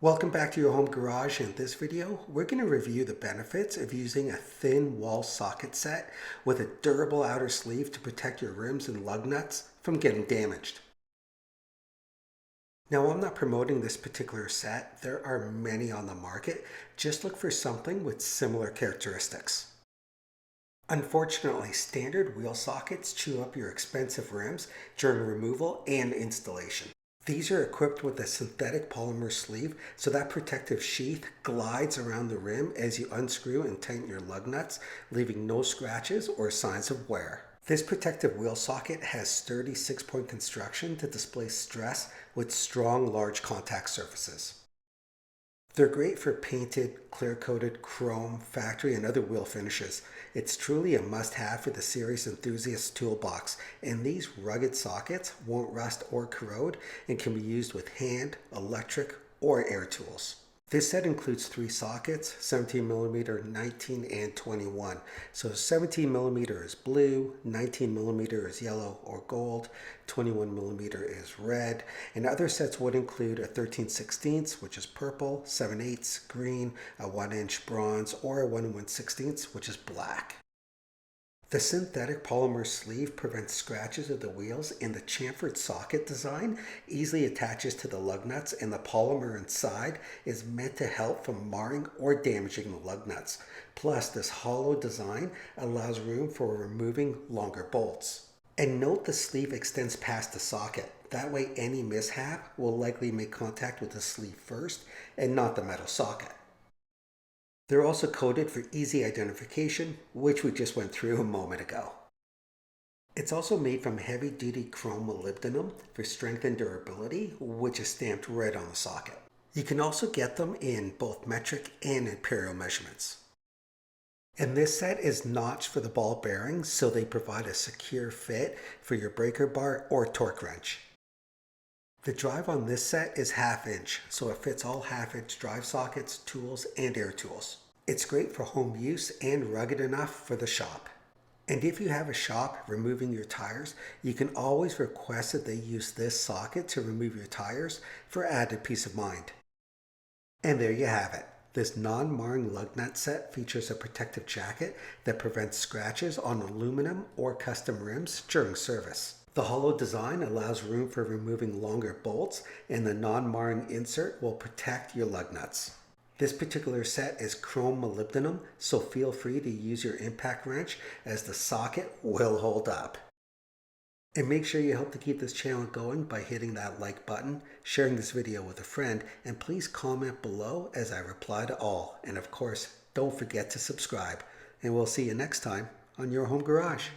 Welcome back to your home garage. In this video, we're going to review the benefits of using a thin wall socket set with a durable outer sleeve to protect your rims and lug nuts from getting damaged. Now, I'm not promoting this particular set. There are many on the market. Just look for something with similar characteristics. Unfortunately, standard wheel sockets chew up your expensive rims during removal and installation. These are equipped with a synthetic polymer sleeve, so that protective sheath glides around the rim as you unscrew and tighten your lug nuts, leaving no scratches or signs of wear. This protective wheel socket has sturdy 6-point construction to displace stress with strong large contact surfaces. They're great for painted, clear-coated, chrome, factory, and other wheel finishes. It's truly a must-have for the series enthusiast toolbox, and these rugged sockets won't rust or corrode and can be used with hand, electric, or air tools. This set includes 3 sockets, 17mm, 19, and 21. So 17mm is blue, 19mm is yellow or gold, 21mm is red, and other sets would include a 13/16, which is purple, 7/8 green, a 1-inch bronze, or a 1 1/16, which is black. The synthetic polymer sleeve prevents scratches of the wheels, and the chamfered socket design easily attaches to the lug nuts, and the polymer inside is meant to help from marring or damaging the lug nuts. Plus, this hollow design allows room for removing longer bolts. And note the sleeve extends past the socket. That way any mishap will likely make contact with the sleeve first and not the metal socket. They're also coated for easy identification, which we just went through a moment ago. It's also made from heavy-duty chrome molybdenum for strength and durability, which is stamped red on the socket. You can also get them in both metric and imperial measurements. And this set is notched for the ball bearings, so they provide a secure fit for your breaker bar or torque wrench. The drive on this set is 1/2 inch, so it fits all 1/2 inch drive sockets, tools, and air tools. It's great for home use and rugged enough for the shop. And if you have a shop removing your tires, you can always request that they use this socket to remove your tires for added peace of mind. And there you have it. This non-marring lug nut set features a protective jacket that prevents scratches on aluminum or custom rims during service. The hollow design allows room for removing longer bolts, and the non-marring insert will protect your lug nuts. This particular set is chrome molybdenum, so feel free to use your impact wrench as the socket will hold up. And make sure you help to keep this channel going by hitting that like button, sharing this video with a friend, and please comment below as I reply to all. And of course, don't forget to subscribe. And we'll see you next time on Your Home Garage.